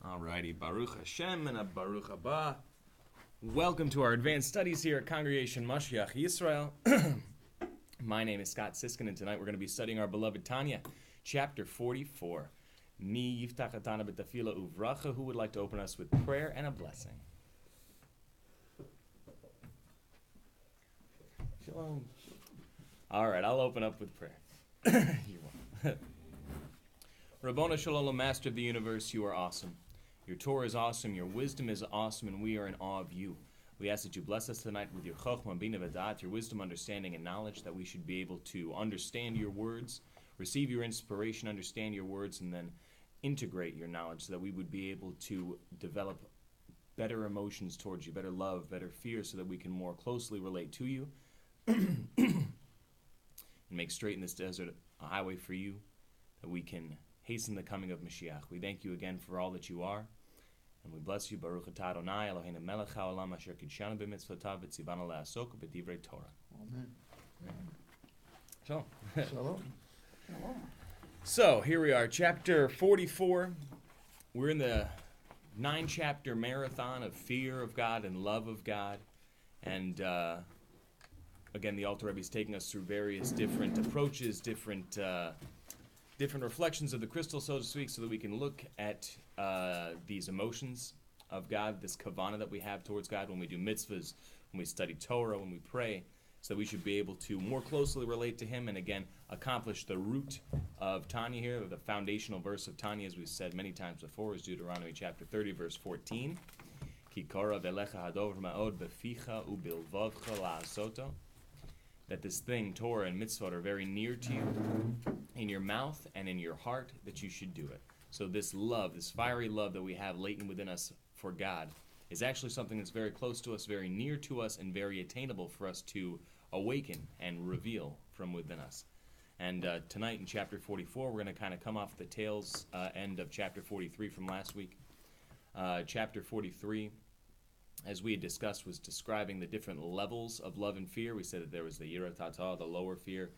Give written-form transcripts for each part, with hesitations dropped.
Alrighty, Baruch Hashem and a Baruch Haba. Welcome to our advanced studies here at Congregation Mashiach Yisrael. My name is Scott Siskin, and tonight we're going to be studying our beloved Tanya, chapter 44. Mi yiftach atana b'tafila uvracha. Who would like to open us with prayer and a blessing? Shalom. Alright, I'll open up with prayer. You won't. Rabbona Shalom, Master of the universe, you are awesome. Your Torah is awesome, your wisdom is awesome, and we are in awe of you. We ask that you bless us tonight with your chokhmah, bina v'da'at, your wisdom, understanding, and knowledge, that we should be able to understand your words, receive your inspiration, understand your words, and then integrate your knowledge so that we would be able to develop better emotions towards you, better love, better fear, so that we can more closely relate to you and make straight in this desert a highway for you, that we can hasten the coming of Mashiach. We thank you again for all that you are. And we bless you, Baruch atah Adonai, Eloheinu melech haolam asher kidshanu b'mitzvotav v'tzivanu la'asok b'divrei Torah. Amen. Shalom. Shalom. So, here we are, chapter 44. We're in the 9-chapter marathon of fear of God and love of God. And, again, the Alter Rebbe is taking us through various different approaches, different reflections of the crystal, so to speak, so that we can look at these emotions of God, this kavanah that we have towards God when we do mitzvahs, when we study Torah, when we pray, so that we should be able to more closely relate to Him and, again, accomplish the root of Tanya here, the foundational verse of Tanya, as we've said many times before, is Deuteronomy chapter 30, verse 14. Ki kara v'elecha hadov ma'od beficha u'bilvavcha la'asoto. That this thing, Torah and mitzvot, are very near to you, in your mouth and in your heart, that you should do it. So this love, this fiery love that we have latent within us for God, is actually something that's very close to us, very near to us, and very attainable for us to awaken and reveal from within us. And tonight in chapter 44, we're going to kind of come off the tails end of chapter 43 from last week. Chapter 43, as we had discussed, was describing the different levels of love and fear. We said that there was the yira tata, the lower fear,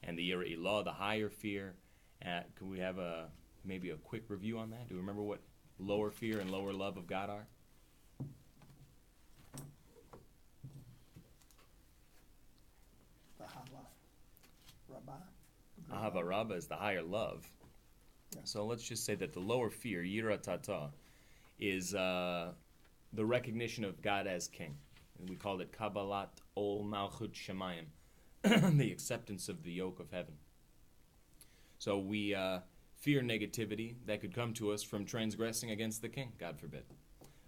and the yira ilah, the higher fear. Could we have maybe a quick review on that? Do you remember what lower fear and lower love of God are? Ahava Rabbah is the higher love. Yeah. So let's just say that the lower fear, yira tata, is the recognition of God as King. And we called it Kabbalat Ol Malchut Shemayim, the acceptance of the yoke of heaven. So we fear negativity that could come to us from transgressing against the King, God forbid.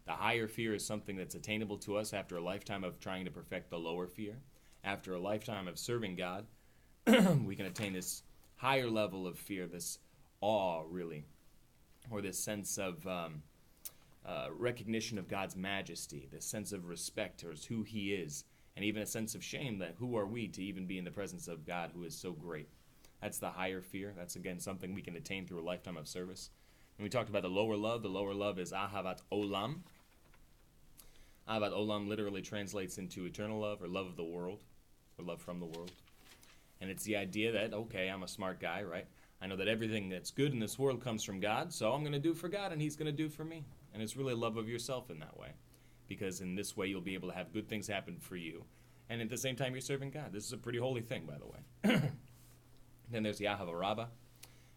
The higher fear is something that's attainable to us after a lifetime of trying to perfect the lower fear. After a lifetime of serving God, we can attain this higher level of fear, this awe, really, or this sense of recognition of God's majesty, this sense of respect towards who He is, and even a sense of shame that who are we to even be in the presence of God who is so great. That's the higher fear. That's, again, something we can attain through a lifetime of service. And we talked about the lower love is ahavat olam. Ahavat olam literally translates into eternal love, or love of the world, or love from the world. And it's the idea that, okay, I'm a smart guy, right? I know that everything that's good in this world comes from God, so I'm going to do for God, and He's going to do for me. And it's really a love of yourself in that way, because in this way you'll be able to have good things happen for you, and at the same time you're serving God. This is a pretty holy thing, by the way. Then there's the Ahava Rabbah.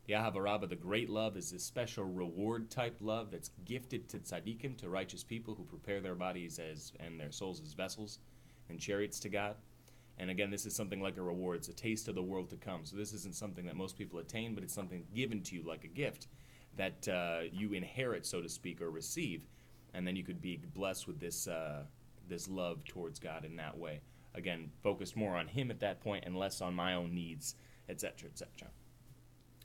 The Ahava Rabbah, the great love, is this special reward-type love that's gifted to tzaddikim, to righteous people who prepare their bodies and their souls as vessels and chariots to God. And again, this is something like a reward. It's a taste of the world to come. So this isn't something that most people attain, but it's something given to you like a gift that you inherit, so to speak, or receive. And then you could be blessed with this love towards God in that way. Again, focused more on Him at that point and less on my own needs, etc., etc.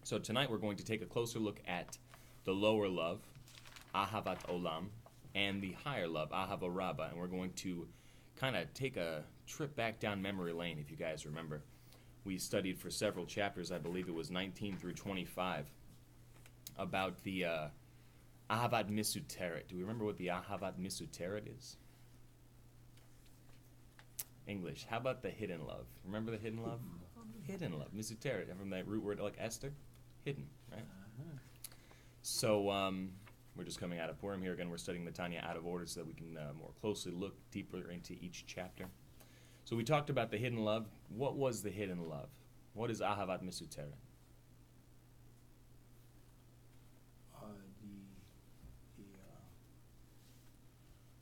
So tonight we're going to take a closer look at the lower love, Ahavat Olam, and the higher love, Ahava Rabbah. And we're going to kind of take a trip back down memory lane, if you guys remember. We studied for several chapters, I believe it was 19 through 25, about the Ahavat Misuteret. Do we remember what the Ahavat Misuteret is? English. How about the hidden love? Remember the hidden love? Hidden love. Misuteret. From that root word like Esther? Hidden, right? So We're just coming out of Purim here. Again, we're studying the Tanya out of order so that we can more closely look deeper into each chapter. So we talked about the hidden love. What was the hidden love? What is Ahavat Mesuteret?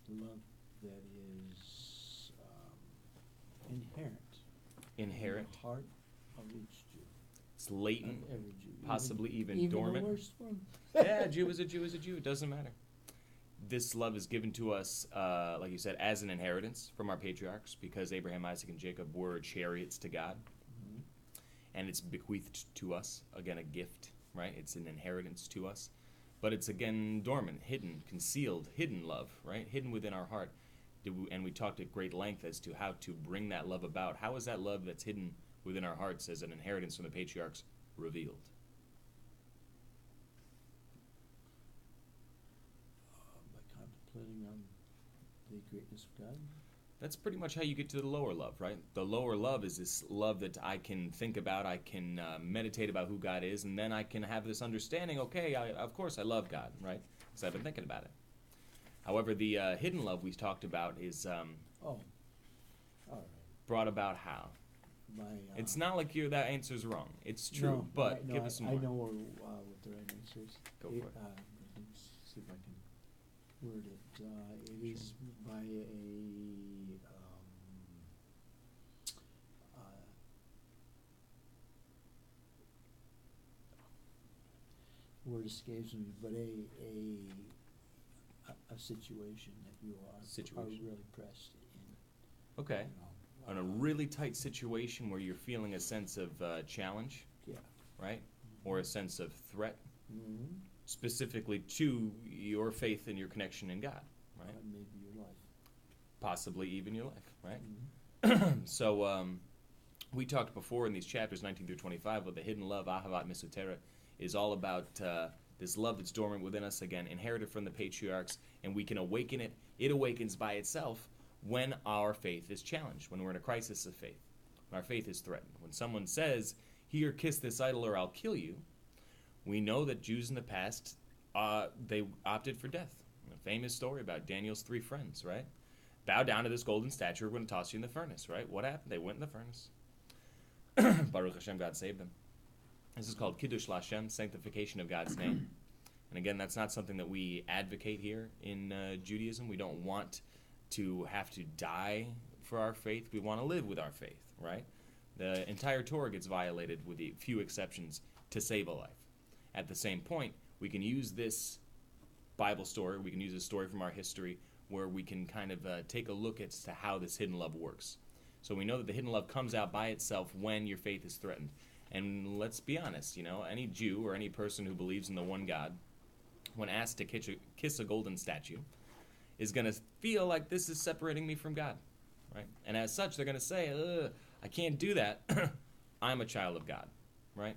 The love that is inherent. Inherent. In the heart of each Jew. It's latent, Of every Jew. possibly even the dormant. worst one. Yeah, a Jew is a Jew is a Jew. It doesn't matter. This love is given to us, like you said, as an inheritance from our patriarchs, because Abraham, Isaac, and Jacob were chariots to God. Mhm. And it's bequeathed to us, again, a gift, right? It's an inheritance to us. But it's, again, dormant, hidden, concealed, hidden love, right? Hidden within our heart. And we talked at great length as to how to bring that love about. How is that love that's hidden within our hearts as an inheritance from the patriarchs revealed? By contemplating on the greatness of God. That's pretty much how you get to the lower love, right? The lower love is this love that I can think about, I can meditate about who God is, and then I can have this understanding, okay, of course I love God, right? Because I've been thinking about it. However, the hidden love we talked about is All right. brought about how? It's not like that answer's wrong. It's true, but give us some more. I know what the right answer is. Go for it. Let's see if I can word it. It is by word escapes me, but a situation that you are really pressed in. Okay. You In know, a really tight situation where you're feeling a sense of challenge, yeah. right? Or a sense of threat, Mm-hmm. specifically to your faith and your connection in God, right? Maybe your life. Possibly even your life, right? Mm-hmm. So we talked before in these chapters 19 through 25 about the hidden love, Ahavat Mesuteret, is all about this love that's dormant within us, again, inherited from the patriarchs, and we can awaken it. It awakens by itself when our faith is challenged, when we're in a crisis of faith, when our faith is threatened. When someone says, here, kiss this idol or I'll kill you, we know that Jews in the past, they opted for death. A famous story about Daniel's 3 friends, right? Bow down to this golden statue, we're going to toss you in the furnace, right? What happened? They went in the furnace. Baruch Hashem, God saved them. This is called Kiddush Lashem, sanctification of God's name. And again, that's not something that we advocate here in Judaism. We don't want to have to die for our faith. We want to live with our faith, right? The entire Torah gets violated with a few exceptions to save a life. At the same point, we can use this Bible story, we can use a story from our history where we can kind of take a look as to how this hidden love works. So we know that the hidden love comes out by itself when your faith is threatened. And let's be honest, any Jew or any person who believes in the one God, when asked to kiss a golden statue, is going to feel like this is separating me from God, right? And as such, they're going to say, I can't do that. I'm a child of God, right?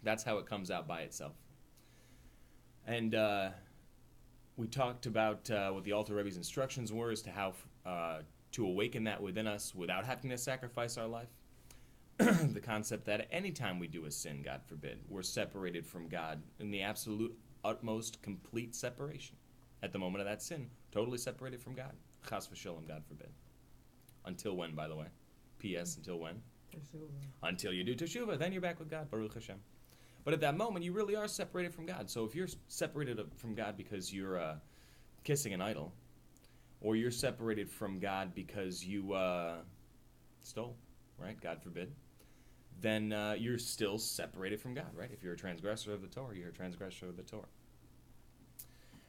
That's how it comes out by itself. And we talked about what the Alter Rebbe's instructions were as to how to awaken that within us without having to sacrifice our life. The concept that any time we do a sin, God forbid, we're separated from God in the absolute, utmost, complete separation. At the moment of that sin, totally separated from God. Chas v'sholem, God forbid. Until when, by the way? P.S. Until when? Until you do teshuvah, then you're back with God, Baruch Hashem. But at that moment, you really are separated from God. So if you're separated from God because you're kissing an idol, or you're separated from God because you stole, right? God forbid. Then you're still separated from God, right? If you're a transgressor of the Torah, you're a transgressor of the Torah.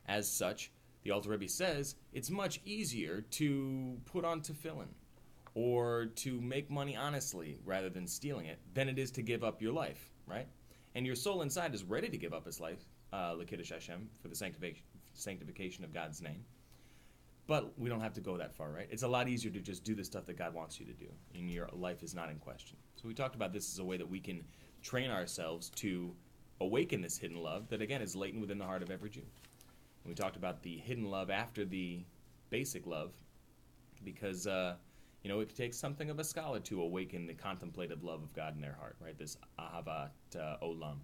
As such, the Alter Rebbe says it's much easier to put on tefillin or to make money honestly rather than stealing it than it is to give up your life, right? And your soul inside is ready to give up its life, L'Kiddush Hashem, for the sanctification of God's name. But we don't have to go that far, right? It's a lot easier to just do the stuff that God wants you to do, and your life is not in question. So we talked about this as a way that we can train ourselves to awaken this hidden love that, again, is latent within the heart of every Jew. And we talked about the hidden love after the basic love because, it takes something of a scholar to awaken the contemplative love of God in their heart, right? This ahavat olam.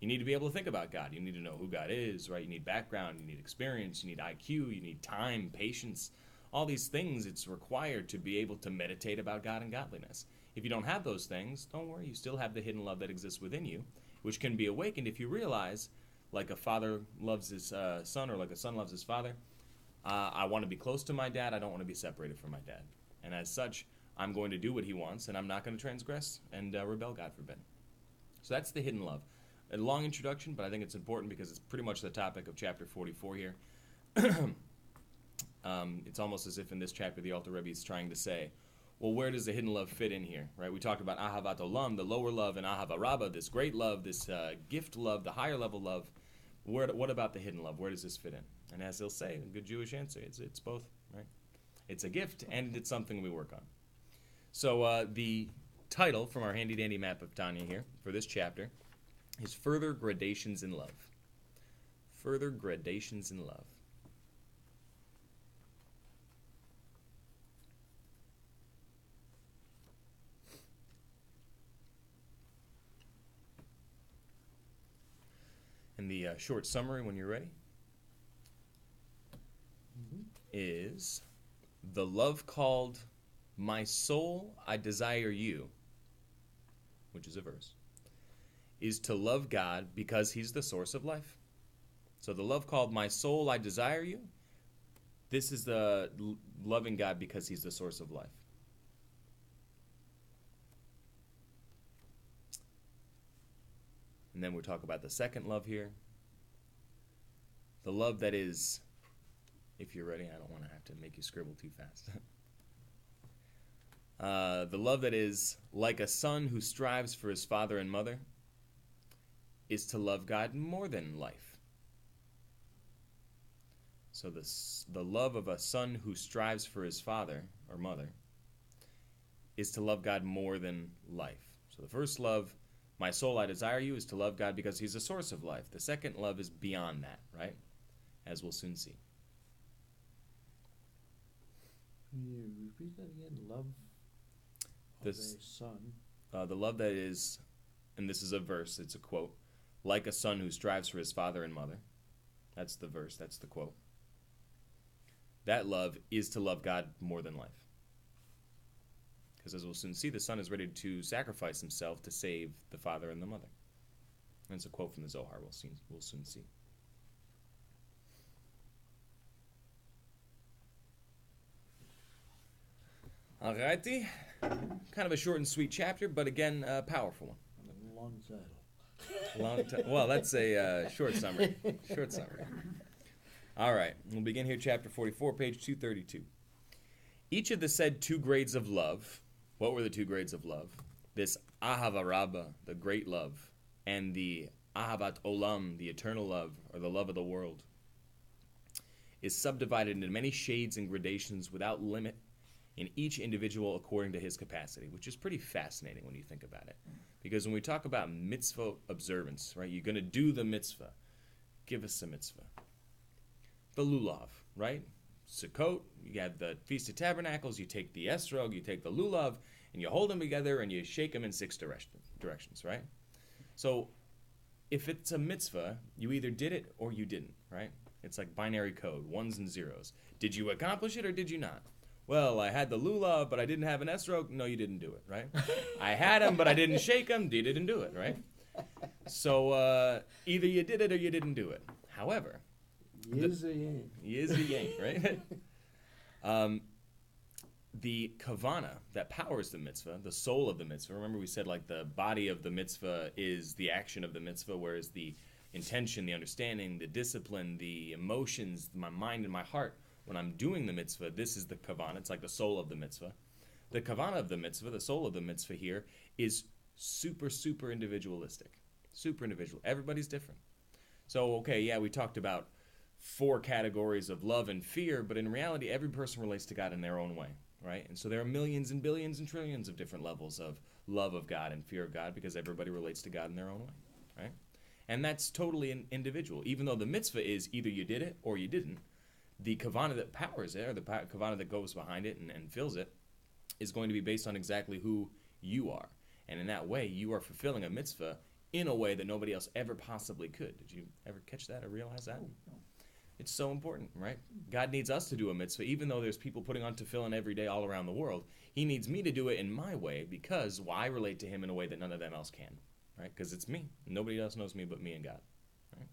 You need to be able to think about God. You need to know who God is, right? You need background, you need experience, you need IQ, you need time, patience. All these things it's required to be able to meditate about God and godliness. If you don't have those things, don't worry. You still have the hidden love that exists within you, which can be awakened if you realize, like a father loves his son or like a son loves his father, I want to be close to my dad. I don't want to be separated from my dad. And as such, I'm going to do what he wants, and I'm not going to transgress and rebel, God forbid. So that's the hidden love. A long introduction, but I think it's important because it's pretty much the topic of chapter 44 here. It's almost as if in this chapter the Alter Rebbe is trying to say, well, where does the hidden love fit in here, right? We talked about Ahavat Olam, the lower love, and Ahava Rabbah, this great love, this gift love, the higher level love. What about the hidden love? Where does this fit in? And as he'll say, a good Jewish answer, it's both, right? It's a gift, and it's something we work on. So the title from our handy-dandy map of Tanya here for this chapter is Further Gradations in Love. Further Gradations in Love. And the short summary, when you're ready, is the love called "My soul, I desire you," which is a verse, is to love God because he's the source of life. So the love called "My soul, I desire you," this is the loving God because he's the source of life. And then we'll talk about the second love here. The love that is, if you're ready, I don't want to have to make you scribble too fast. The love that is like a son who strives for his father and mother is to love God more than life. So the love of a son who strives for his father or mother is to love God more than life. So the first love, "My soul, I desire you," is to love God because he's the source of life. The second love is beyond that, right? As we'll soon see. Can you repeat that again? Love of a son. The love that is, and this is a verse, it's a quote, like a son who strives for his father and mother. That's the verse, that's the quote. That love is to love God more than life. Because as we'll soon see, the son is ready to sacrifice himself to save the father and the mother. And it's a quote from the Zohar, we'll soon see. Alrighty. Kind of a short and sweet chapter, but again, a powerful one. Long title. Well, that's a short summary. Short summary. All right, we'll begin here, chapter 44, page 232. Each of the said two grades of love, what were the two grades of love? This Ahava Rabbah, the great love, and the Ahavat Olam, the eternal love, or the love of the world, is subdivided into many shades and gradations without limit in each individual according to his capacity, which is pretty fascinating when you think about it. Because when we talk about mitzvah observance, right, you're going to do the mitzvah. Give us a mitzvah. The lulav, right? Sukkot, you have the Feast of Tabernacles, you take the esrog, you take the lulav, and you hold them together and you shake them in 6 directions, right? So if it's a mitzvah, you either did it or you didn't, right? It's like binary code, ones and zeros. Did you accomplish it or did you not? Well, I had the lulav, but I didn't have an esrog. No, you didn't do it, right? I had them, but I didn't shake them. You didn't do it, right? So either you did it or you didn't do it. However, Is a yank. Is a yank, right? The kavana that powers the mitzvah, the soul of the mitzvah. Remember we said like the body of the mitzvah is the action of the mitzvah, whereas the intention, the understanding, the discipline, the emotions, my mind and my heart, when I'm doing the mitzvah, this is the kavana. It's like the soul of the mitzvah. The kavana of the mitzvah, the soul of the mitzvah here, is super, super individualistic. Super individual. Everybody's different. So, okay, yeah, we talked about 4 categories of love and fear, but in reality, every person relates to God in their own way, right? And so there are millions and billions and trillions of different levels of love of God and fear of God because everybody relates to God in their own way, right? And that's totally individual. Even though the mitzvah is either you did it or you didn't, the kavana that powers it, or the kavana that goes behind it and fills it, is going to be based on exactly who you are. And in that way, you are fulfilling a mitzvah in a way that nobody else ever possibly could. Did you ever catch that or realize that? No. It's so important, right? God needs us to do a mitzvah, even though there's people putting on tefillin every day all around the world. He needs me to do it in my way because I relate to him in a way that none of them else can, right? Because it's me. Nobody else knows me but me and God, right?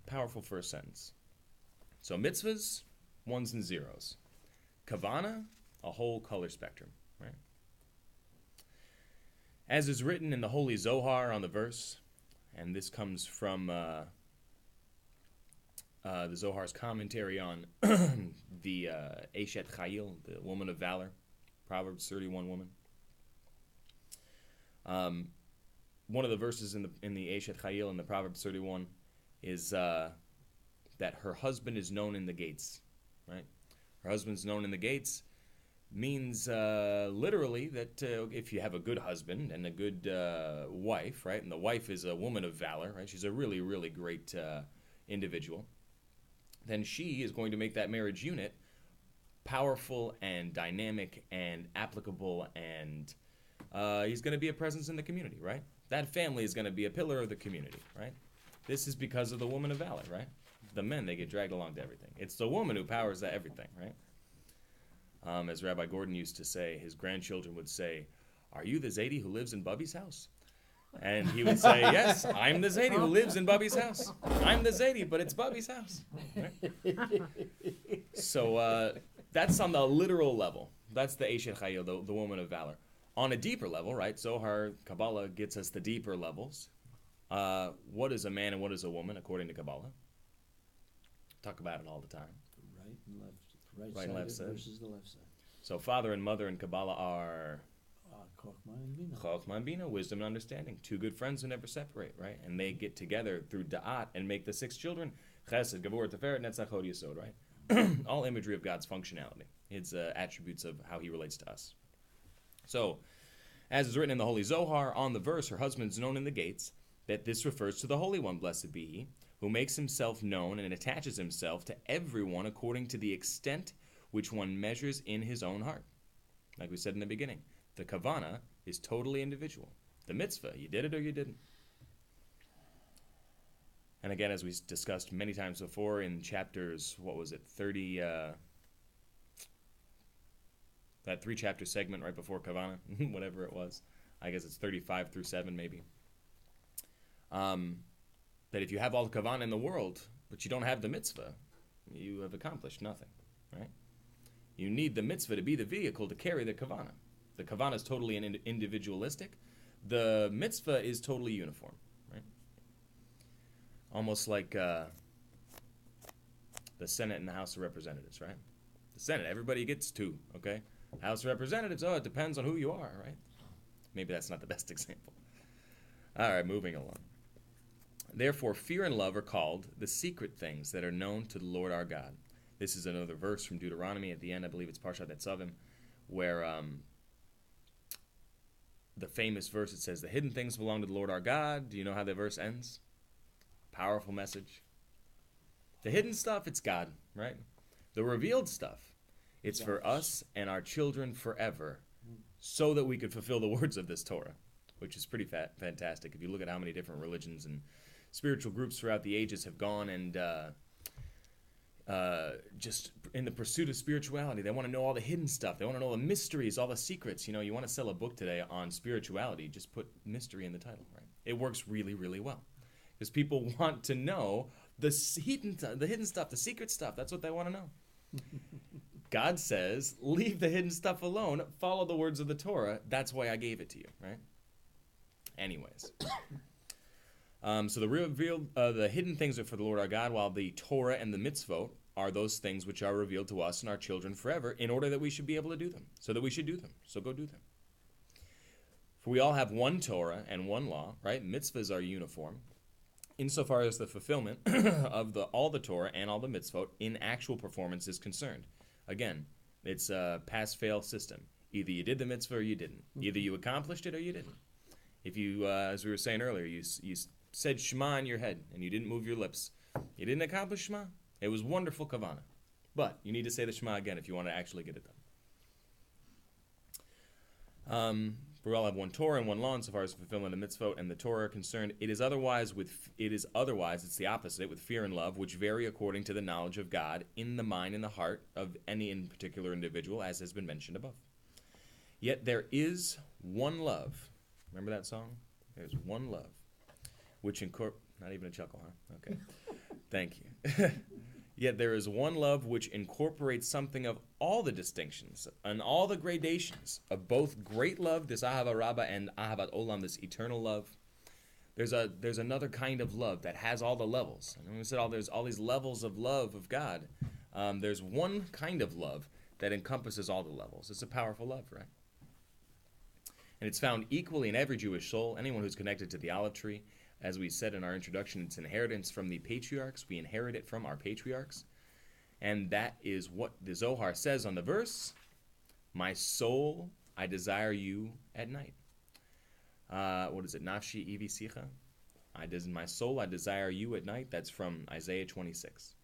Powerful first sentence. So mitzvahs, ones and zeros. Kavana, a whole color spectrum, right? As is written in the Holy Zohar on the verse, and this comes from the Zohar's commentary on the Eshet Chayil, the woman of valor, Proverbs 31 woman. One of the verses in the Eshet Chayil in the Proverbs 31 is that her husband is known in the gates, right? Her husband's known in the gates means literally that if you have a good husband and a good wife, right, and the wife is a woman of valor, right, she's a really, really great individual, then she is going to make that marriage unit powerful and dynamic and applicable, and he's going to be a presence in the community, right? That family is going to be a pillar of the community, right? This is because of the woman of valor, right? The men, they get dragged along to everything. It's the woman who powers that everything, right? As Rabbi Gordon used to say, his grandchildren would say, "Are you the Zaidi who lives in Bubby's house?" And he would say, "Yes, I'm the Zaidi who lives in Bubby's house. I'm the Zaidi, but it's Bubby's house." Right? So that's on the literal level. That's the Eshet Chayil, the woman of valor. On a deeper level, right, Zohar, Kabbalah gets us the deeper levels. What is a man and what is a woman, according to Kabbalah? Talk about it all the time. Right and left. Right and left side versus the left side. So father and mother in Kabbalah are Chokhmah and Bina. Chokhmah and Bina, wisdom and understanding. Two good friends who never separate, right? And they get together through Da'at and make the 6 children. Chesed, Gevurah, Tiferet, Netzach, Hod, Yesod, right? All imagery of God's functionality. Its attributes of how he relates to us. So, as is written in the Holy Zohar, on the verse, her husband's known in the gates, that this refers to the Holy One, blessed be he, who makes himself known and attaches himself to everyone according to the extent which one measures in his own heart. Like we said in the beginning, the kavana is totally individual. The mitzvah, you did it or you didn't. And again, as we discussed many times before in chapters, 30, that 3-chapter segment right before kavana, whatever it was. I guess it's 35 through 7 maybe. That if you have all the kavanah in the world, but you don't have the mitzvah, you have accomplished nothing, right? You need the mitzvah to be the vehicle to carry the kavanah. The kavanah is totally individualistic. The mitzvah is totally uniform, right? Almost like the Senate and the House of Representatives, right? The Senate, everybody gets 2, okay? House of Representatives, it depends on who you are, right? Maybe that's not the best example. All right, moving along. Therefore, fear and love are called the secret things that are known to the Lord our God. This is another verse from Deuteronomy at the end. I believe it's Parshat Etzavim, where the famous verse, it says, the hidden things belong to the Lord our God. Do you know how the verse ends? Powerful message. The hidden stuff, it's God, right? The revealed stuff, it's for us and our children forever, so that we could fulfill the words of this Torah, which is pretty fantastic. If you look at how many different religions and spiritual groups throughout the ages have gone and just in the pursuit of spirituality, they want to know all the hidden stuff. They want to know the mysteries, all the secrets. You know, you want to sell a book today on spirituality, just put mystery in the title, right? It works really, really well. Because people want to know the hidden stuff, the secret stuff. That's what they want to know. God says, leave the hidden stuff alone. Follow the words of the Torah. That's why I gave it to you, right? Anyways. So the hidden things are for the Lord our God, while the Torah and the mitzvot are those things which are revealed to us and our children forever, in order that we should be able to do them. So that we should do them. So go do them. For we all have one Torah and one law, right? Mitzvahs are uniform, insofar as the fulfillment of all the Torah and all the mitzvot in actual performance is concerned. Again, it's a pass-fail system. Either you did the mitzvah or you didn't. Either you accomplished it or you didn't. If you, as we were saying earlier, you said Shema in your head and you didn't move your lips, you didn't accomplish Shema. It was wonderful kavanah. But you need to say the Shema again if you want to actually get it done. For we all have one Torah and one law insofar as the fulfillment of the mitzvot and the Torah are concerned. It is otherwise, it's the opposite, with fear and love, which vary according to the knowledge of God in the mind and the heart of any in particular individual, as has been mentioned above. Yet there is one love. Remember that song? There's one love, which not even a chuckle, huh? Okay. Thank you. Yet there is one love which incorporates something of all the distinctions and all the gradations of both great love, this Ahava Rabbah, and Ahavat Olam, this eternal love. There's another kind of love that has all the levels. And when we said there's all these levels of love of God, there's one kind of love that encompasses all the levels. It's a powerful love, right? And it's found equally in every Jewish soul, anyone who's connected to the olive tree. As we said in our introduction, it's inheritance from the patriarchs. We inherit it from our patriarchs. And that is what the Zohar says on the verse, my soul, I desire you at night. What is it? Nafshi ivi sicha. My soul, I desire you at night. That's from Isaiah 26.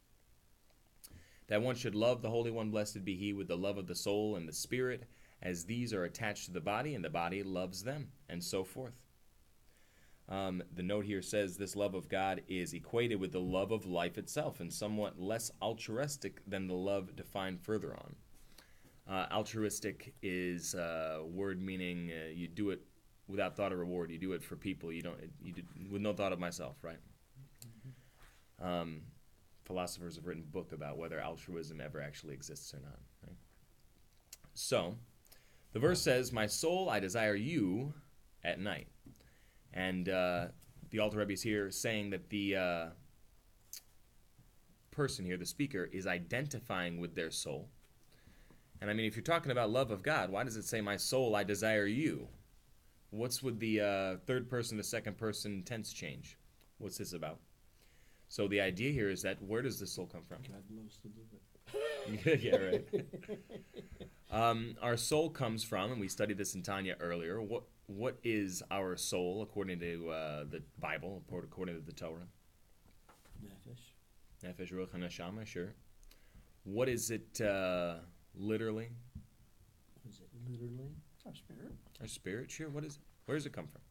That one should love the Holy One, blessed be He, with the love of the soul and the spirit, as these are attached to the body, and the body loves them, and so forth. The note here says this love of God is equated with the love of life itself and somewhat less altruistic than the love defined further on. Altruistic is a word meaning you do it without thought of reward. You do it for people. You do with no thought of myself, right? Philosophers have written a book about whether altruism ever actually exists or not. Right? So, the verse says, my soul, I desire you at night. And the Alter Rebbe is here saying that the person here, the speaker, is identifying with their soul. And I mean, if you're talking about love of God, why does it say, my soul, I desire you? What's with the third person to second person tense change? What's this about? So the idea here is that where does the soul come from? God loves to do it. Yeah, right. Our soul comes from, and we studied this in Tanya earlier, what is our soul according to the Bible, according to the Torah? Nefesh, Ruach, and Neshama, sure. What is it literally? What is it literally? Our spirit. Our spirit, sure. What is it? Where does it come from?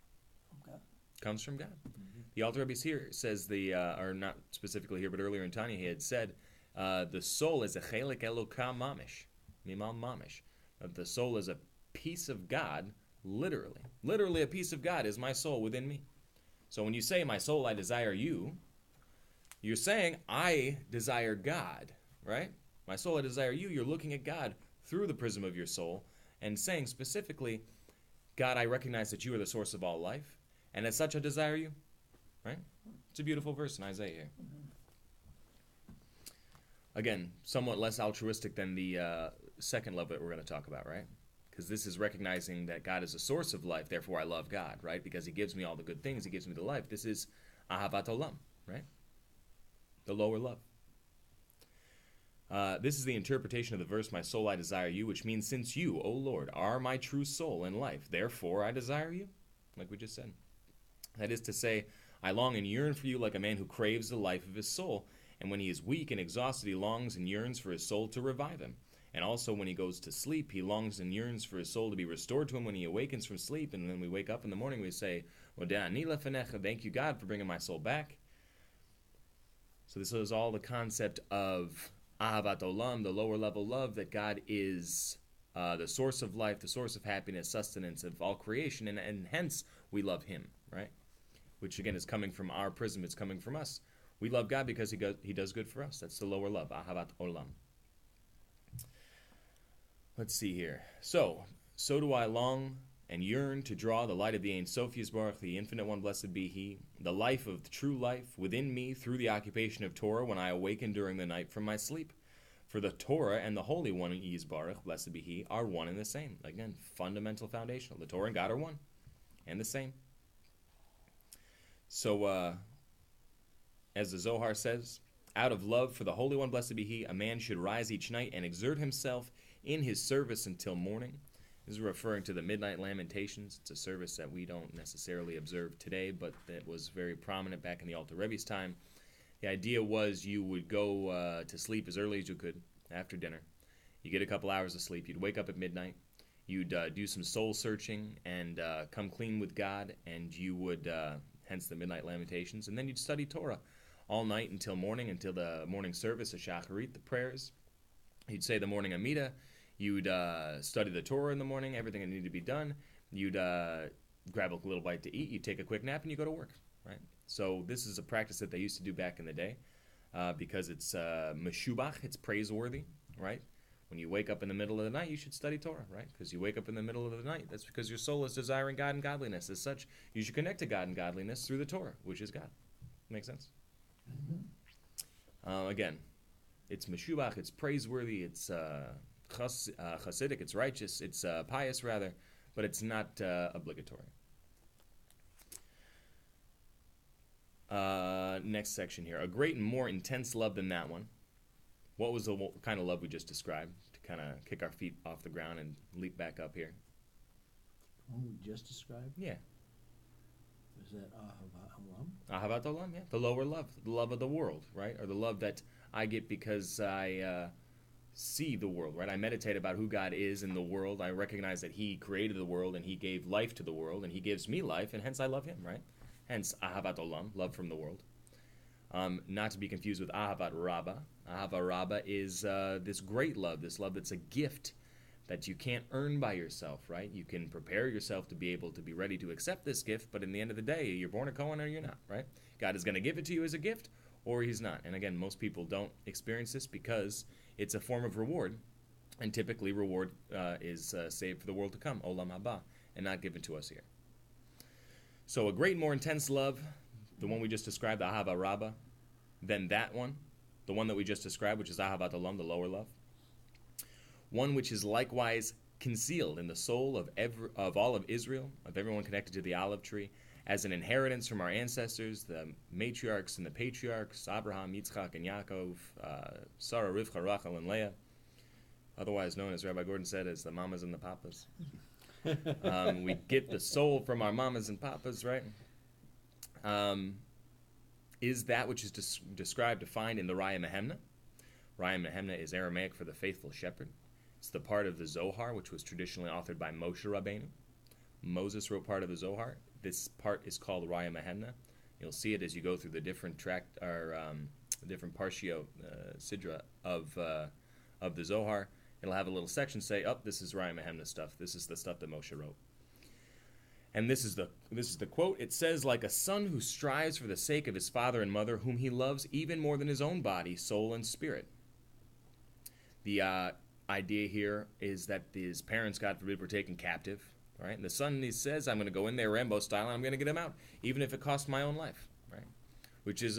From God. Comes from God. Mm-hmm. The Alter Rebbe here says or not specifically here, but earlier in Tanya he had said, the soul is a chelik Eloka mamish, mimal mamish. The soul is a piece of God. Literally a piece of God is my soul within me. So when you say, my soul, I desire you, you're saying, I desire God, right? My soul, I desire you. You're looking at God through the prism of your soul and saying specifically, God, I recognize that you are the source of all life, and as such I desire you, right? It's a beautiful verse in Isaiah here. Again, somewhat less altruistic than the second love that we're going to talk about, right? Because this is recognizing that God is a source of life, therefore I love God, right? Because He gives me all the good things, He gives me the life. This is Ahavat Olam, right? The lower love. This is the interpretation of the verse, my soul, I desire you, which means since you, O Lord, are my true soul and life, therefore I desire you, like we just said. That is to say, I long and yearn for you like a man who craves the life of his soul, and when he is weak and exhausted, he longs and yearns for his soul to revive him. And also when he goes to sleep, he longs and yearns for his soul to be restored to him when he awakens from sleep. And when we wake up in the morning, we say, thank you, God, for bringing my soul back. So this is all the concept of Ahavat Olam, the lower level love, that God is the source of life, the source of happiness, sustenance of all creation, and hence we love Him, right? Which again is coming from our prism, it's coming from us. We love God because He does good for us. That's the lower love, Ahavat Olam. Let's see here. So do I long and yearn to draw the light of the Ein Sof Yisbarach, the Infinite One, blessed be He, the life of the true life within me through the occupation of Torah when I awaken during the night from my sleep. For the Torah and the Holy One, Yisbarach, blessed be He, are one and the same. Again, fundamental, foundational. The Torah and God are one and the same. So, as the Zohar says, out of love for the Holy One, blessed be He, a man should rise each night and exert himself in his service until morning. This is referring to the Midnight Lamentations. It's a service that we don't necessarily observe today, but that was very prominent back in the Alter Rebbe's time. The idea was you would go to sleep as early as you could after dinner. You get a couple hours of sleep. You'd wake up at midnight. you'd do some soul searching and come clean with God, and you would, hence the Midnight Lamentations, and then you'd study Torah all night until morning, until the morning service, the Shacharit, the prayers. You'd say the morning Amida. You'd study the Torah in the morning, everything that needed to be done. You'd grab a little bite to eat. You'd take a quick nap, and you go to work, right? So this is a practice that they used to do back in the day because it's meshubach, it's praiseworthy, right? When you wake up in the middle of the night, you should study Torah, right? Because you wake up in the middle of the night. That's because your soul is desiring God and godliness. As such, you should connect to God and godliness through the Torah, which is God. Make sense? Again, it's meshubach, it's praiseworthy, it's Chassidic, it's righteous, it's pious rather, but it's not obligatory. Next section here. A great and more intense love than that one. What was the kind of love we just described? To kind of kick our feet off the ground and leap back up here. One we just described? Yeah. Was that Ahavat Olam? Ahavat Olam, yeah. The lower love. The love of the world, right? Or the love that I get because I see the world, right? I meditate about who God is in the world. I recognize that He created the world and He gave life to the world and He gives me life, and hence I love Him, right? Hence Ahavat Olam, love from the world. Not to be confused with Ahavat Rabbah. Ahavat Rabbah is this great love, this love that's a gift that you can't earn by yourself, right? You can prepare yourself to be able to be ready to accept this gift, but in the end of the day, you're born a Kohen or you're not, right? God is going to give it to you as a gift, or He's not. And again, most people don't experience this because it's a form of reward, and typically reward is saved for the world to come, Olam Haba, and not given to us here. So a great, more intense love, the one we just described, the Ahavat Rabbah, than that one, the one that we just described, which is Ahavat Olam, the lower love. One which is likewise concealed in the soul of all of Israel, of everyone connected to the olive tree, as an inheritance from our ancestors, the matriarchs and the patriarchs, Abraham, Yitzchak, and Yaakov, Sarah, Rivka, Rachel, and Leah, otherwise known, as Rabbi Gordon said, as the mamas and the papas. We get the soul from our mamas and papas, right? Is that which is described, defined in the Raya Mehemna. Raya Mehemna is Aramaic for the faithful shepherd. It's the part of the Zohar, which was traditionally authored by Moshe Rabbeinu. Moses wrote part of the Zohar. This part is called Raya Mehemna. You'll see it as you go through the different different Parshio Sidra of the Zohar. It'll have a little section say, this is Raya Mehemna stuff. This is the stuff that Moshe wrote. And this is the quote. It says, like a son who strives for the sake of his father and mother, whom he loves even more than his own body, soul, and spirit. The idea here is that his parents, God forbid, were taken captive. Right? And the son, he says, I'm going to go in there Rambo style, and I'm going to get him out, even if it costs my own life. Right? Which is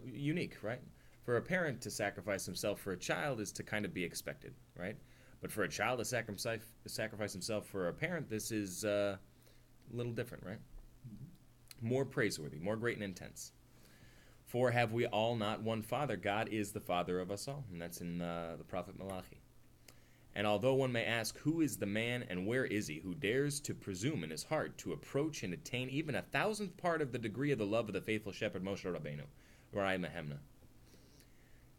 unique, right? For a parent to sacrifice himself for a child is to kind of be expected, right? But for a child to sacrifice himself for a parent, this is a little different, right? Mm-hmm. More praiseworthy, more great and intense. For have we all not one Father? God is the Father of us all. And that's in the prophet Malachi. And although one may ask, who is the man and where is he who dares to presume in his heart to approach and attain even 1,000th part of the degree of the love of the faithful shepherd Moshe Rabbeinu, Raya Mehemna?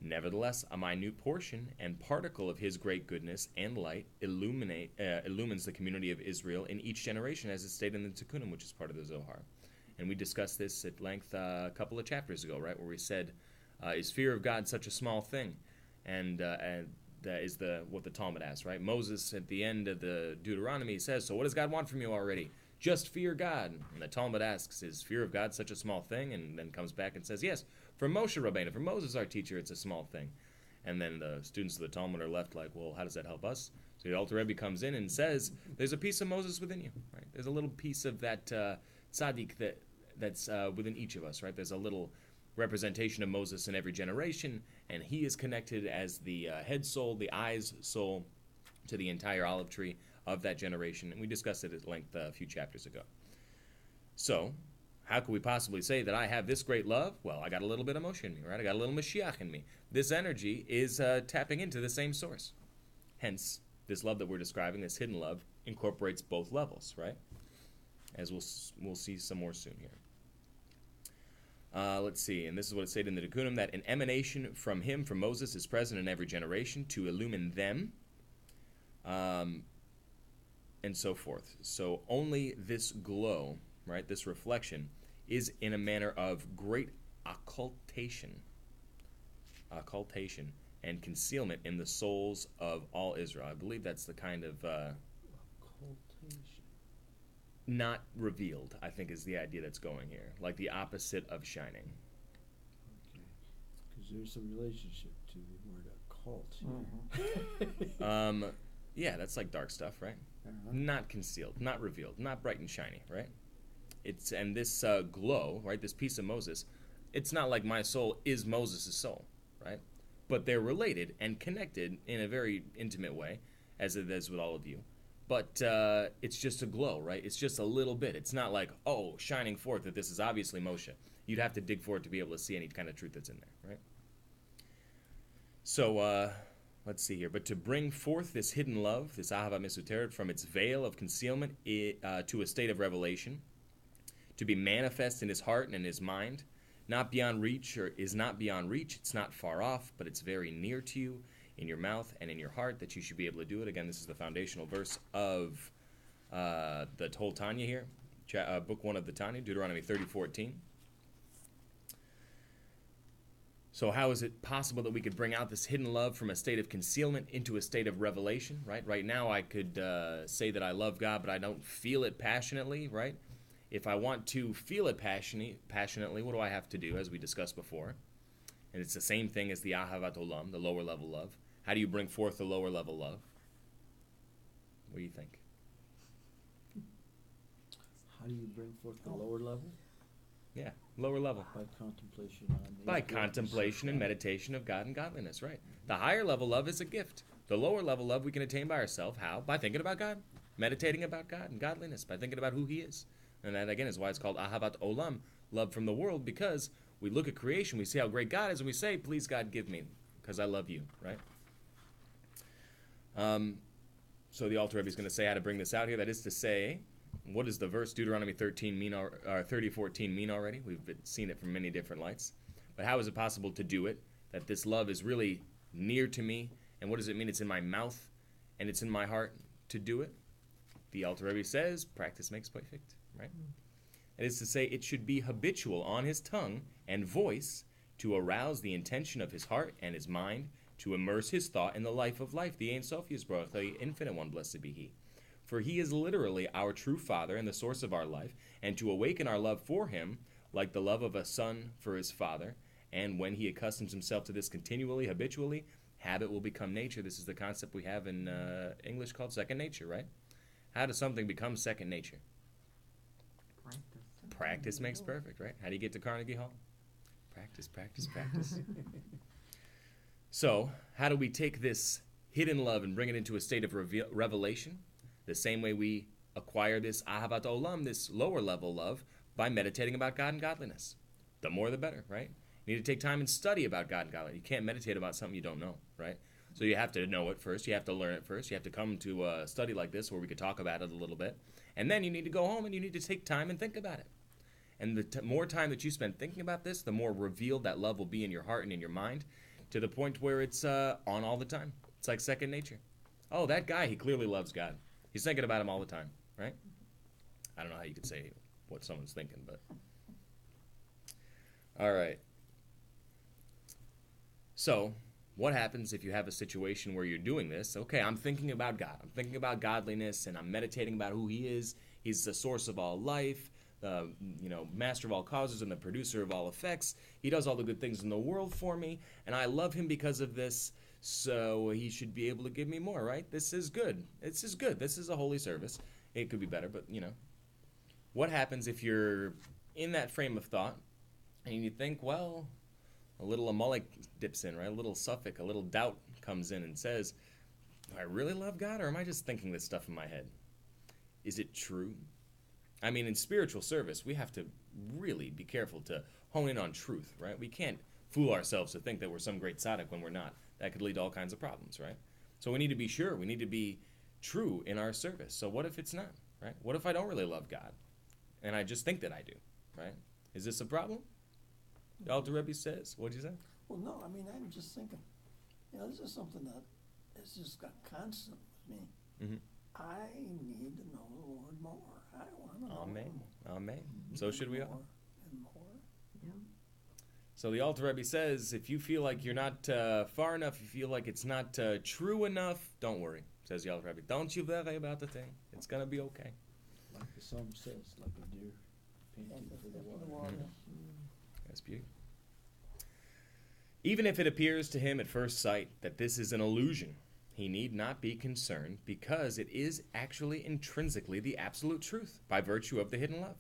Nevertheless, a minute portion and particle of his great goodness and light illumines the community of Israel in each generation, as is stated in the Tikkunim, which is part of the Zohar. And we discussed this at length a couple of chapters ago, right, where we said, is fear of God such a small thing? And that is what the Talmud asks, right? Moses, at the end of the Deuteronomy, says, so what does God want from you already? Just fear God. And the Talmud asks, is fear of God such a small thing? And then comes back and says, yes, for Moshe Rabbeinu, for Moses, our teacher, it's a small thing. And then the students of the Talmud are left like, well, how does that help us? So the Alter Rebbe comes in and says, there's a piece of Moses within you, right? There's a little piece of that tzaddik that's within each of us, right? There's a little representation of Moses in every generation, and he is connected as the head soul, the eyes soul, to the entire olive tree of that generation. And we discussed it at length a few chapters ago. So, how could we possibly say that I have this great love? Well, I got a little bit of Moshe in me, right? I got a little Mashiach in me. This energy is tapping into the same source. Hence, this love that we're describing, this hidden love, incorporates both levels, right? As we'll see some more soon here. Let's see, and this is what it stated in the Tikkunim, that an emanation from him, from Moses, is present in every generation to illumine them. and so forth. So only this glow, right, this reflection, is in a manner of great occultation and concealment in the souls of all Israel. I believe that's the kind of Occultation. not revealed, I think, is the idea that's going here, like the opposite of shining. Okay. Because there's a relationship to the word occult here. Yeah, that's like dark stuff, right? Uh-huh. Not concealed, not revealed, not bright and shiny, right? And this glow, right, this piece of Moses, it's not like my soul is Moses' soul, right? But they're related and connected in a very intimate way, as it is with all of you. But it's just a glow, right? It's just a little bit. It's not like, oh, shining forth that this is obviously Moshe. You'd have to dig for it to be able to see any kind of truth that's in there, right? So, let's see here. But to bring forth this hidden love, this ahava mesuteret, from its veil of concealment to a state of revelation, to be manifest in his heart and in his mind, not beyond reach, or is not beyond reach. It's not far off, but it's very near to you, in your mouth and in your heart, that you should be able to do it. Again, this is the foundational verse of the whole Tanya here, book 1 of the Tanya, Deuteronomy 30:14. So how is it possible that we could bring out this hidden love from a state of concealment into a state of revelation, right? Right now I could say that I love God, but I don't feel it passionately, right? If I want to feel it passionately, what do I have to do, as we discussed before? And it's the same thing as the ahavat olam, the lower level love. How do you bring forth the lower level love? What do you think? How do you bring forth the lower level? Yeah, lower level. By contemplation on the By contemplation and meditation of God and godliness, right? The higher level love is a gift. The lower level love we can attain by ourselves. How? By thinking about God, meditating about God and godliness, by thinking about who He is. And that, again, is why it's called ahavat olam, love from the world, because we look at creation, we see how great God is, and we say, please, God, give me, because I love you, right? So the Alter Rebbe is going to say how to bring this out here. That is to say, what does the verse Deuteronomy 30:14 mean already? We've seen it from many different lights. But how is it possible to do it? That this love is really near to me, and what does it mean? It's in my mouth, and it's in my heart to do it. The Alter Rebbe says, practice makes perfect, right? That is to say, it should be habitual on his tongue and voice to arouse the intention of his heart and his mind, to immerse his thought in the life of life, the Ein Sof Yisbarach, the Infinite One, blessed be He. For He is literally our true Father and the source of our life, and to awaken our love for Him, like the love of a son for his father, and when he accustoms himself to this continually, habitually, habit will become nature. This is the concept we have in English called second nature, right? How does something become second nature? Practice makes perfect, right? How do you get to Carnegie Hall? Practice, practice, practice. So, how do we take this hidden love and bring it into a state of revelation? The same way we acquire this ahavat olam, this lower level love, by meditating about God and godliness. The more the better, right? You need to take time and study about God and godliness. You can't meditate about something you don't know, right? So you have to know it first. You have to learn it first. You have to come to a study like this where we could talk about it a little bit. And then you need to go home and you need to take time and think about it. And the more time that you spend thinking about this, the more revealed that love will be in your heart and in your mind, to the point where it's on all the time. It's like second nature. Oh, that guy, he clearly loves God. He's thinking about him all the time, right? I don't know how you could say what someone's thinking, but... All right. So, what happens if you have a situation where you're doing this? Okay, I'm thinking about God. I'm thinking about godliness, and I'm meditating about who He is. He's the source of all life, the master of all causes and the producer of all effects. He does all the good things in the world for me, and I love Him because of this, so He should be able to give me more, right? This is good. This is good. This is a holy service. It could be better, but, What happens if you're in that frame of thought, and you think, well, a little Amalek dips in, right? A little suffix, a little doubt comes in and says, do I really love God, or am I just thinking this stuff in my head? Is it true? I mean, in spiritual service, we have to really be careful to hone in on truth, right? We can't fool ourselves to think that we're some great tzaddik when we're not. That could lead to all kinds of problems, right? So we need to be sure. We need to be true in our service. So what if it's not, right? What if I don't really love God, and I just think that I do, right? Is this a problem? The Alter Rebbe says. What did you say? Well, no, I mean, I'm just thinking, this is something that has just got constant with me. Mm-hmm. I need to know the Lord more. I want to know Amen. Him Amen. So should we all. more and more. Yeah. So the Alter Rebbe says, if you feel like you're not far enough, you feel like it's not true enough, don't worry, says the Alter Rebbe. Don't you worry about the thing. It's going to be okay. Like the psalm says, like a deer panting for the water. That's beauty. Even if it appears to him at first sight that this is an illusion, he need not be concerned, because it is actually intrinsically the absolute truth by virtue of the hidden love.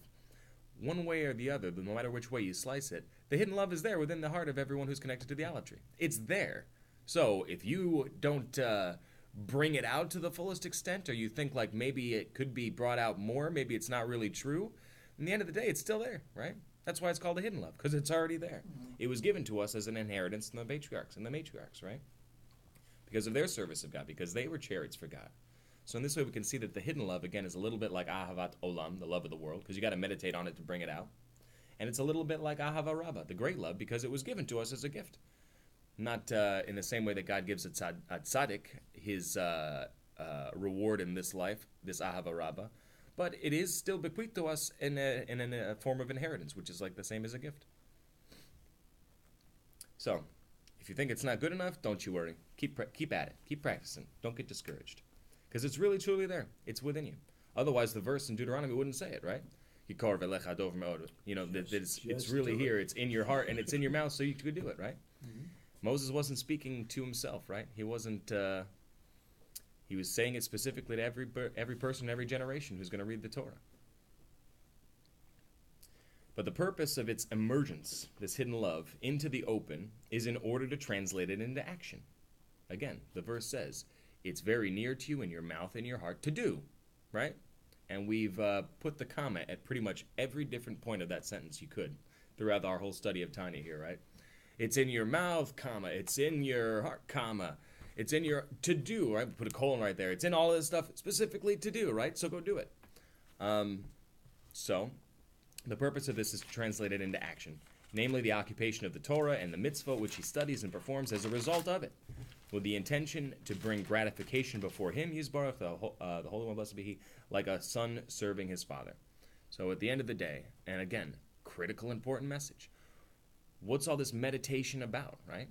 One way or the other, no matter which way you slice it, the hidden love is there within the heart of everyone who's connected to the idolatry. It's there. So if you don't bring it out to the fullest extent, or you think like maybe it could be brought out more, maybe it's not really true, in the end of the day, it's still there, right? That's why it's called a hidden love, because it's already there. Mm-hmm. It was given to us as an inheritance from the patriarchs and the matriarchs, right? Because of their service of God, because they were chariots for God. So in this way, we can see that the hidden love, again, is a little bit like Ahavat Olam, the love of the world, because you got to meditate on it to bring it out. And it's a little bit like Ahava Rabbah, the great love, because it was given to us as a gift. Not in the same way that God gives a tzaddik his reward in this life, this Ahava Rabbah, but it is still bequeathed to us in a form of inheritance, which is like the same as a gift. So, if you think it's not good enough, don't you worry. Keep at it. Keep practicing. Don't get discouraged. Because it's really, truly there. It's within you. Otherwise, the verse in Deuteronomy wouldn't say it, right? You know, that it's really here. It's in your heart and it's in your mouth, so you could do it, right? Mm-hmm. Moses wasn't speaking to himself, right? He wasn't. He was saying it specifically to every person, every generation who's going to read the Torah. But the purpose of its emergence, this hidden love, into the open, is in order to translate it into action. Again, the verse says, it's very near to you in your mouth and your heart to do, right? And we've put the comma at pretty much every different point of that sentence you could throughout our whole study of Tanya here, right? It's in your mouth, comma. It's in your heart, comma. It's in your to do, right? Put a colon right there. It's in all of this stuff specifically to do, right? So go do it. So the purpose of this is to translate it into action, namely the occupation of the Torah and the mitzvah which he studies and performs as a result of it, with the intention to bring gratification before him, Yisbarach, the Holy One, blessed be he, like a son serving his father. So at the end of the day, and again, critical, important message, what's all this meditation about, right?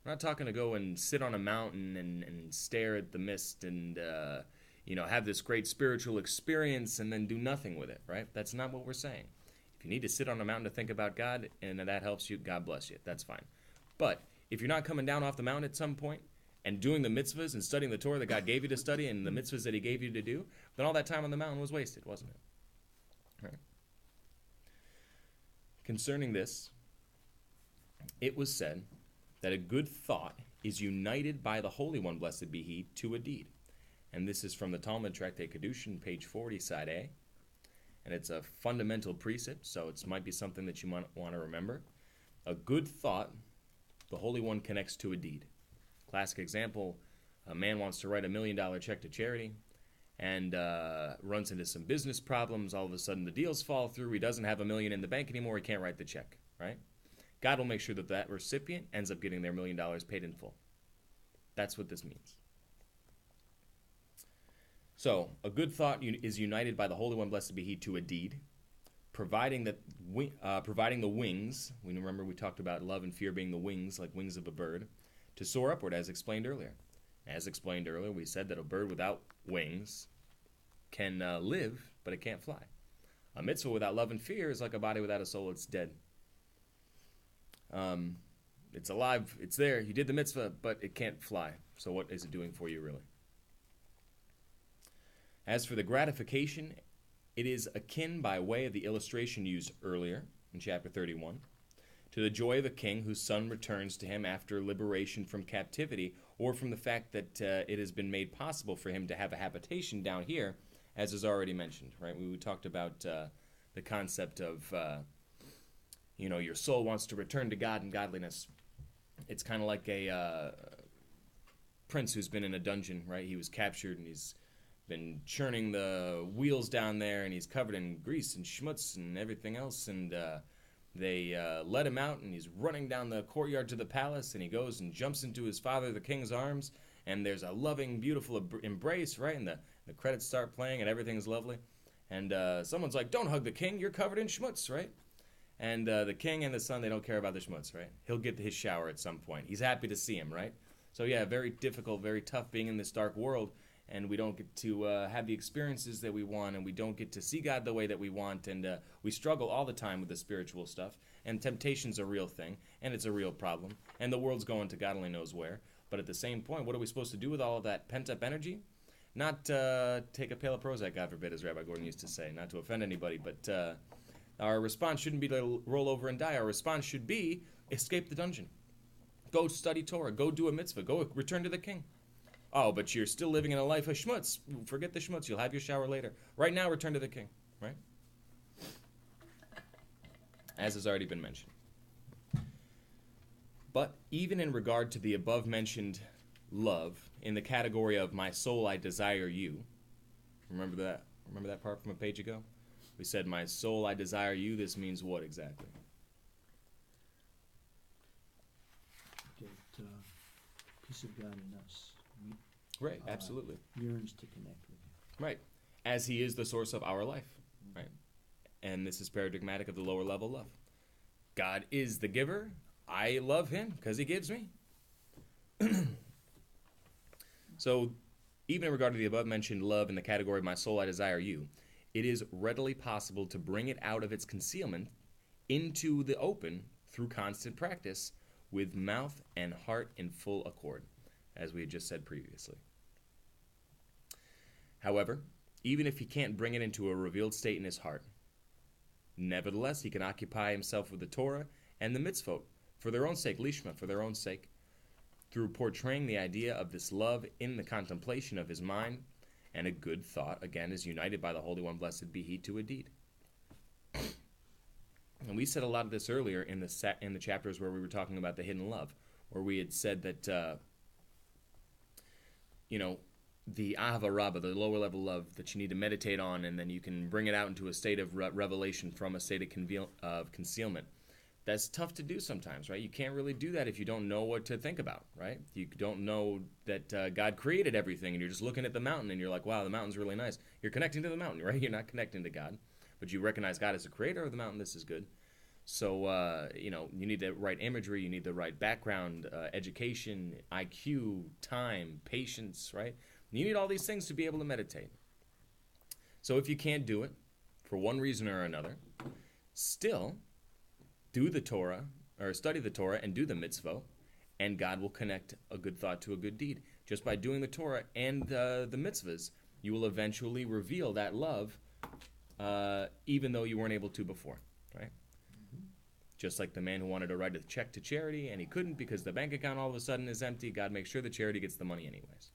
We're not talking to go and sit on a mountain and stare at the mist and, have this great spiritual experience and then do nothing with it, right? That's not what we're saying. If you need to sit on a mountain to think about God and that helps you, God bless you. That's fine. But if you're not coming down off the mountain at some point and doing the mitzvahs and studying the Torah that God gave you to study and the mitzvahs that he gave you to do, then all that time on the mountain was wasted, wasn't it? Right. Concerning this, it was said that a good thought is united by the Holy One, blessed be he, to a deed. And this is from the Talmud Tractate Kedushin, page 40, side A. And it's a fundamental precept, so it might be something that you might want to remember. A good thought, the Holy One connects to a deed. Classic example, a man wants to write $1 million check to charity and runs into some business problems. All of a sudden the deals fall through. He doesn't have $1 million in the bank anymore. He can't write the check, right? God will make sure that that recipient ends up getting their $1 million paid in full. That's what this means. So, a good thought is united by the Holy One, blessed be he, to a deed, providing the wings. We talked about love and fear being the wings, like wings of a bird, to soar upward, as explained earlier. As explained earlier, we said that a bird without wings can live, but it can't fly. A mitzvah without love and fear is like a body without a soul. It's dead. It's alive. It's there. You did the mitzvah, but it can't fly. So what is it doing for you, really? As for the gratification, it is akin, by way of the illustration used earlier in chapter 31, to the joy of a king whose son returns to him after liberation from captivity, or from the fact that it has been made possible for him to have a habitation down here, as is already mentioned, right? We talked about the concept of, your soul wants to return to God and godliness. It's kind of like a prince who's been in a dungeon, right? He was captured and he's been churning the wheels down there, and he's covered in grease and schmutz and everything else, and they let him out, and he's running down the courtyard to the palace, and he goes and jumps into his father, the king's arms, and there's a loving, beautiful embrace, right? And The credits start playing and everything's lovely. And someone's like, don't hug the king, you're covered in schmutz, right? And the king and the son, they don't care about the schmutz, right? He'll get his shower at some point. He's happy to see him, right? So yeah, very difficult, very tough being in this dark world, and we don't get to have the experiences that we want, and we don't get to see God the way that we want, and we struggle all the time with the spiritual stuff, and temptation's a real thing, and it's a real problem, and the world's going to God only knows where. But at the same point, what are we supposed to do with all of that pent-up energy? Not take a pail of Prozac, God forbid, as Rabbi Gordon used to say, not to offend anybody, but our response shouldn't be to roll over and die. Our response should be escape the dungeon. Go study Torah. Go do a mitzvah. Go return to the king. Oh, but you're still living in a life of schmutz. Forget the schmutz. You'll have your shower later. Right now, return to the king, right? As has already been mentioned. But even in regard to the above-mentioned love, in the category of my soul, I desire you. Remember that? Remember that part from a page ago? We said, my soul, I desire you. This means what exactly? Get piece of God in us. Right, absolutely. Yearns to connect with you. Right. As he is the source of our life. Right. And this is paradigmatic of the lower level love. God is the giver. I love him because he gives me. So, even in regard to the above-mentioned love in the category of my soul, I desire you, it is readily possible to bring it out of its concealment into the open through constant practice with mouth and heart in full accord, as we had just said previously. However, even if he can't bring it into a revealed state in his heart, nevertheless, he can occupy himself with the Torah and the mitzvot for their own sake, lishma, for their own sake, through portraying the idea of this love in the contemplation of his mind, and a good thought, again, is united by the Holy One, blessed be he, to a deed. And we said a lot of this earlier in the chapters where we were talking about the hidden love, where we had said that, the Ahava Rabbah, the lower level love that you need to meditate on, and then you can bring it out into a state of revelation from a state of concealment. That's tough to do sometimes, right? You can't really do that if you don't know what to think about, right? You don't know that God created everything, and you're just looking at the mountain, and you're like, wow, the mountain's really nice. You're connecting to the mountain, right? You're not connecting to God. But you recognize God as the creator of the mountain. This is good. So, you need the right imagery. You need the right background, education, IQ, time, patience, right? You need all these things to be able to meditate. So if you can't do it, for one reason or another, still do the Torah, or study the Torah and do the mitzvah, and God will connect a good thought to a good deed. Just by doing the Torah and the mitzvahs, you will eventually reveal that love, even though you weren't able to before, right? Mm-hmm. Just like the man who wanted to write a check to charity, and he couldn't because the bank account all of a sudden is empty. God makes sure the charity gets the money anyways.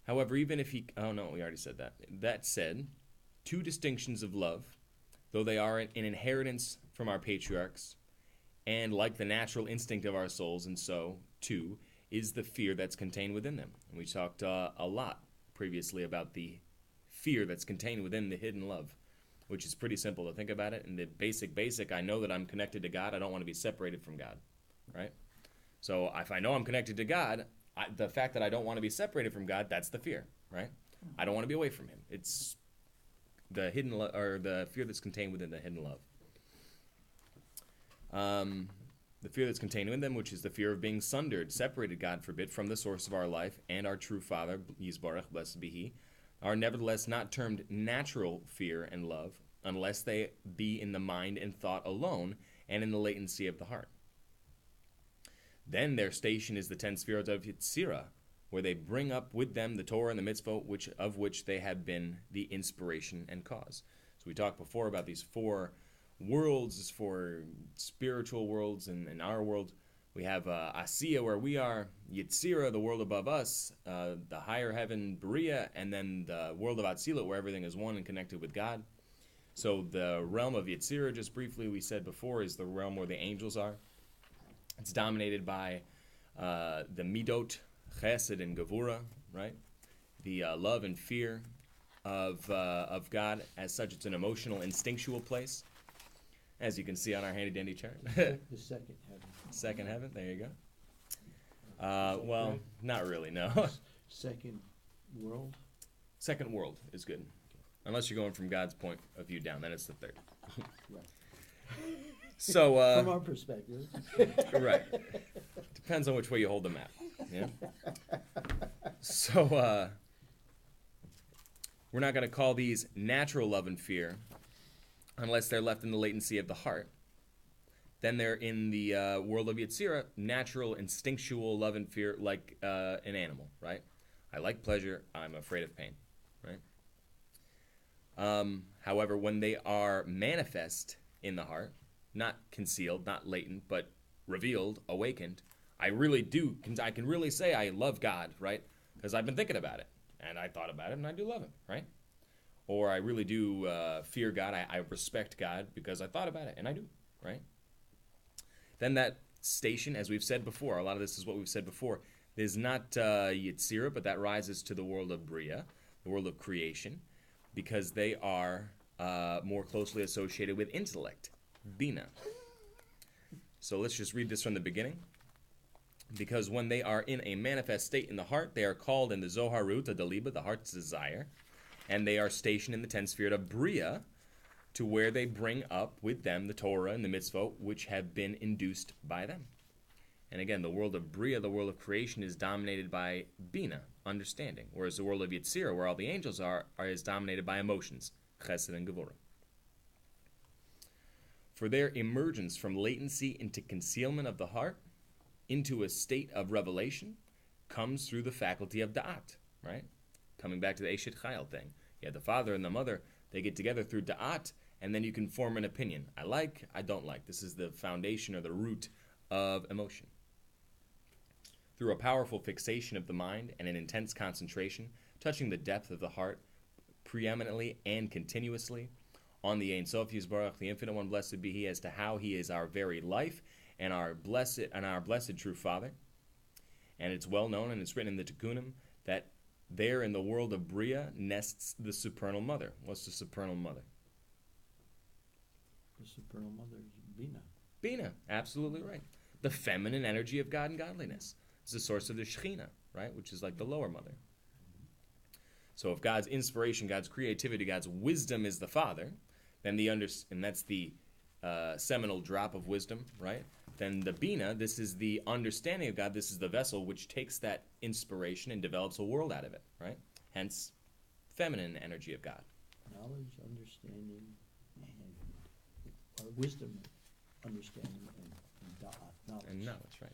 However, even if he... Oh, no, we already said that. That said, two distinctions of love, though they are an inheritance from our patriarchs, and like the natural instinct of our souls, and so, too, is the fear that's contained within them. And we talked a lot previously about the fear that's contained within the hidden love, which is pretty simple to think about it. And the basic, I know that I'm connected to God. I don't want to be separated from God, right? So if I know I'm connected to God... the fact that I don't want to be separated from God, that's the fear, right? I don't want to be away from him. It's the hidden or the fear that's contained within the hidden love. The fear that's contained in them, which is the fear of being sundered, separated, God forbid, from the source of our life and our true Father, Yisbarach, blessed be he, are nevertheless not termed natural fear and love unless they be in the mind and thought alone and in the latency of the heart. Then their station is the 10 spheres of Yetzirah, where they bring up with them the Torah and the mitzvah, of which they have been the inspiration and cause. So we talked before about these four worlds, these four spiritual worlds, and in our world we have Asiya, where we are, Yetzirah, the world above us, the higher heaven, Beriah, and then the world of Atzilut, where everything is one and connected with God. So the realm of Yetzirah, just briefly we said before, is the realm where the angels are. It's dominated by the midot, chesed, and gevura, right? The love and fear of God. As such, it's an emotional, instinctual place, as you can see on our handy-dandy chart. The second heaven. Second heaven, there you go. Well, right? not really, no. Second world? Second world is good. Unless you're going from God's point of view down, then it's the third. Right. So, From our perspective. right. Depends on which way you hold the map. Yeah. So, we're not going to call these natural love and fear unless they're left in the latency of the heart. Then they're in the world of Yetzirah, natural, instinctual love and fear like an animal, right? I like pleasure, I'm afraid of pain, right? However, when they are manifest in the heart, not concealed, not latent, but revealed, awakened, I can really say I love God, right? Because I've been thinking about it, and I thought about it, and I do love him, right? Or I really do fear God, I respect God because I thought about it, and I do, right? Then that station, as we've said before, a lot of this is what we've said before, is not Yetzirah, but that rises to the world of Bria, the world of creation, because they are more closely associated with intellect, Bina. So let's just read this from the beginning. Because when they are in a manifest state in the heart, they are called in the Zoharut, the Daliba, the heart's desire, and they are stationed in the 10th spirit of Bria, to where they bring up with them the Torah and the mitzvot, which have been induced by them. And again, the world of Bria, the world of creation, is dominated by Bina, understanding, whereas the world of Yetzirah, where all the angels are is dominated by emotions, Chesed and Gevurah. For their emergence from latency into concealment of the heart, into a state of revelation, comes through the faculty of Da'at, right? Coming back to the Eshet Chayil thing. You have the father and the mother, they get together through Da'at, and then you can form an opinion. I like, I don't like. This is the foundation or the root of emotion. Through a powerful fixation of the mind and an intense concentration, touching the depth of the heart preeminently and continuously, on the Ein Sof Yisbarach, the Infinite One, blessed be He, as to how He is our very life and our blessed true Father. And it's well known, and it's written in the Tikkunim, that there in the world of Bria nests the supernal mother. What's the supernal mother? The supernal mother is Bina. Bina, absolutely right. The feminine energy of God and godliness. It's the source of the Shekhinah, right? Which is like the lower mother. So if God's inspiration, God's creativity, God's wisdom is the Father, then and that's the seminal drop of wisdom, right? Then the Bina, this is the understanding of God, this is the vessel which takes that inspiration and develops a world out of it, right? Hence, feminine energy of God. Knowledge, understanding, or wisdom, understanding, and da'at, knowledge. And knowledge, right.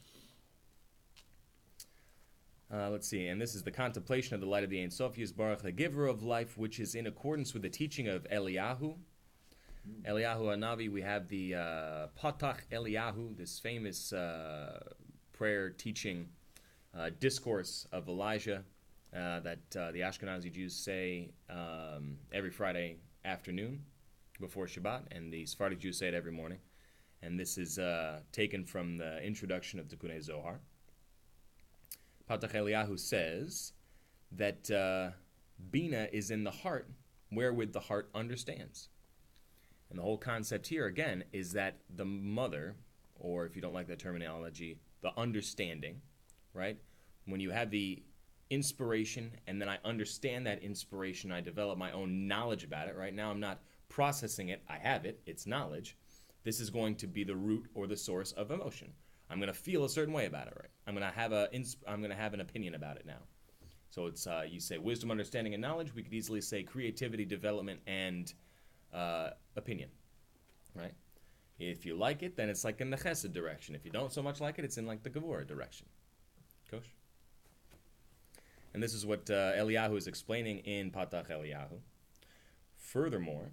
Let's see, and this is the contemplation of the light of the Ein Sof Yisbarach, the giver of life, which is in accordance with the teaching of Eliyahu. Eliyahu Hanavi, we have the Patach Eliyahu, this famous prayer teaching discourse of Elijah that the Ashkenazi Jews say every Friday afternoon before Shabbat, and the Sephardic Jews say it every morning. And this is taken from the introduction of Tikkunei Zohar. Patach Eliyahu says that Bina is in the heart, wherewith the heart understands. And the whole concept here, again, is that the mother, or if you don't like that terminology, the understanding, right? When you have the inspiration, and then I understand that inspiration, I develop my own knowledge about it, right? Now I'm not processing it, I have it, it's knowledge. This is going to be the root or the source of emotion. I'm going to feel a certain way about it, right? I'm going to have an opinion about it now. So it's you say wisdom, understanding, and knowledge. We could easily say creativity, development, and opinion, right? If you like it, then it's like in the Chesed direction. If you don't so much like it, it's in like the Gevurah direction. Kosh? And this is what Eliyahu is explaining in Patach Eliyahu. Furthermore,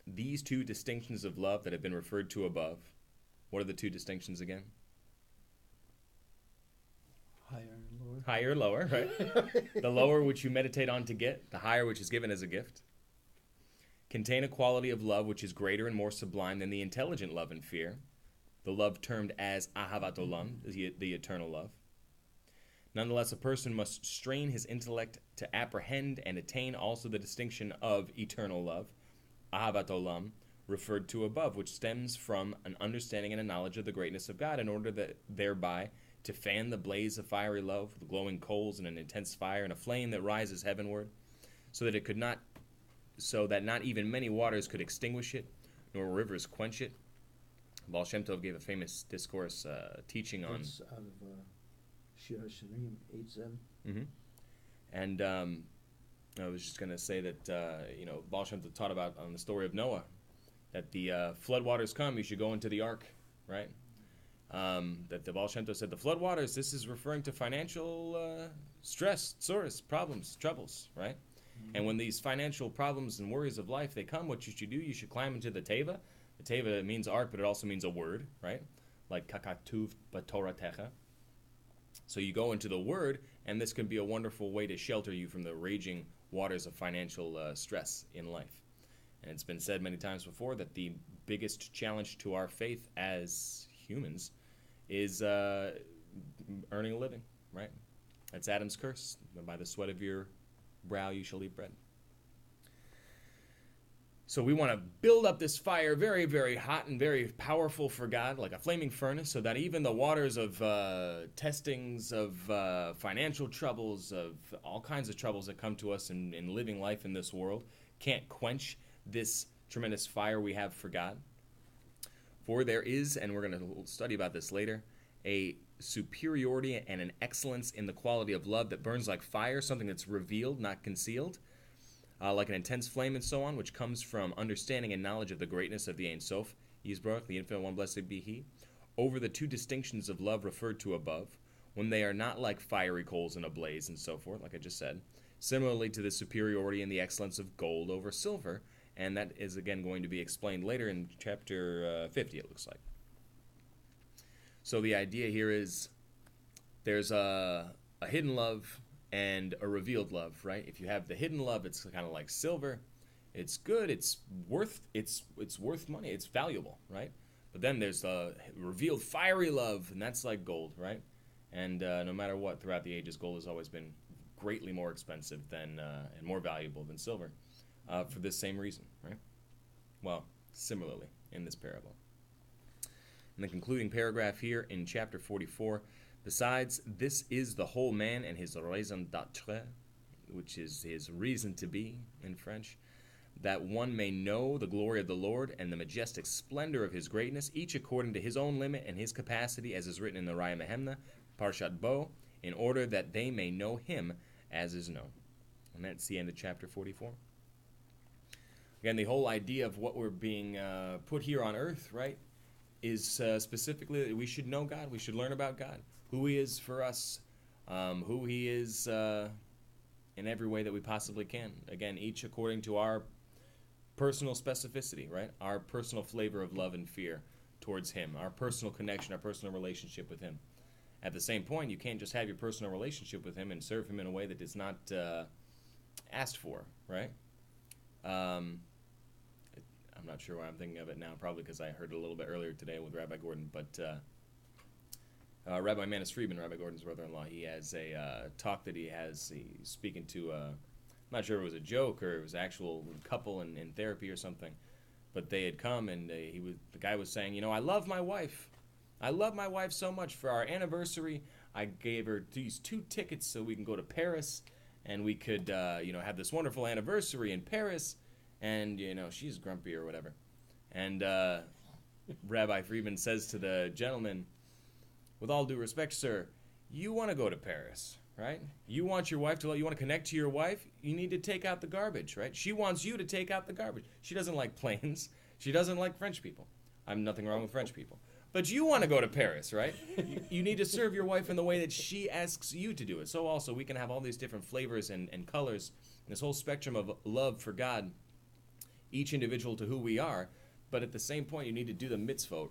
these two distinctions of love that have been referred to above, what are the two distinctions again? Higher and lower. Higher and lower, right? The lower which you meditate on to get, the higher which is given as a gift, contain a quality of love which is greater and more sublime than the intelligent love and fear, the love termed as Ahavat Olam, the eternal love. Nonetheless, a person must strain his intellect to apprehend and attain also the distinction of eternal love, Ahavat Olam, referred to above, which stems from an understanding and a knowledge of the greatness of God, in order that thereby to fan the blaze of fiery love, with glowing coals and an intense fire and a flame that rises heavenward, so that not even many waters could extinguish it, nor rivers quench it. Baal Shem Tov gave a famous discourse teaching on... That's out of Shir Hashirim 8:7. Mm-hmm. And I was just going to say that, Baal Shem Tov taught about on the story of Noah, that the floodwaters come, you should go into the ark, right? That the Baal Shem Tov said, the floodwaters, this is referring to financial stress, sores, problems, troubles, right? Mm-hmm. And when these financial problems and worries of life, they come, what you should do, you should climb into the teva. The teva means ark, but it also means a word, right? Like kakatuv b'toratecha. So you go into the word, and this can be a wonderful way to shelter you from the raging waters of financial stress in life. And it's been said many times before that the biggest challenge to our faith as humans is earning a living, right? That's Adam's curse. By the sweat of your brow you shall eat bread. So we want to build up this fire very, very hot and very powerful for God, like a flaming furnace, so that even the waters of testings, of financial troubles, of all kinds of troubles that come to us in living life in this world can't quench this tremendous fire we have for God. For there is, and we're going to study about this later, a superiority and an excellence in the quality of love that burns like fire, something that's revealed, not concealed. Like an intense flame and so on, which comes from understanding and knowledge of the greatness of the Ein Sof, Yisbarach, the Infinite One, blessed be He, over the two distinctions of love referred to above, when they are not like fiery coals in a blaze and so forth, like I just said, similarly to the superiority and the excellence of gold over silver, and that is again going to be explained later in chapter 50, it looks like. So the idea here is there's a hidden love and a revealed love, right? If you have the hidden love, it's kind of like silver. It's good. It's worth money. It's valuable, right? But then there's the revealed fiery love, and that's like gold, right? And no matter what, throughout the ages, gold has always been greatly more expensive than and more valuable than silver for this same reason, right? Well, similarly in this parable. In the concluding paragraph here in chapter 44, besides, this is the whole man and his raison d'être, which is his reason to be in French, that one may know the glory of the Lord and the majestic splendor of his greatness, each according to his own limit and his capacity, as is written in the Raya Mehemna, Parshat Bo, in order that they may know him as is known. And that's the end of chapter 44. Again, the whole idea of what we're being put here on earth, right, is specifically that we should know God. We should learn about God, who He is for us, who He is in every way that we possibly can. Again, each according to our personal specificity, right? Our personal flavor of love and fear towards Him, our personal connection, our personal relationship with Him. At the same point, you can't just have your personal relationship with Him and serve Him in a way that is not asked for, right? I'm not sure why I'm thinking of it now, probably because I heard it a little bit earlier today with Rabbi Gordon, but Rabbi Manis Friedman, Rabbi Gordon's brother-in-law, he has a talk that he's speaking to, I'm not sure if it was a joke or it was an actual couple in therapy or something, but they had come and the guy was saying, I love my wife. I love my wife so much. For our anniversary, I gave her these 2 tickets so we can go to Paris and we could, have this wonderful anniversary in Paris. And, she's grumpy or whatever. And Rabbi Friedman says to the gentleman, with all due respect, sir, you want to go to Paris, right? You want your wife you want to connect to your wife? You need to take out the garbage, right? She wants you to take out the garbage. She doesn't like planes. She doesn't like French people. I'm nothing wrong with French people. But you want to go to Paris, right? You need to serve your wife in the way that she asks you to do it. So also we can have all these different flavors and colors, this whole spectrum of love for God, each individual to who we are, but at the same point you need to do the mitzvot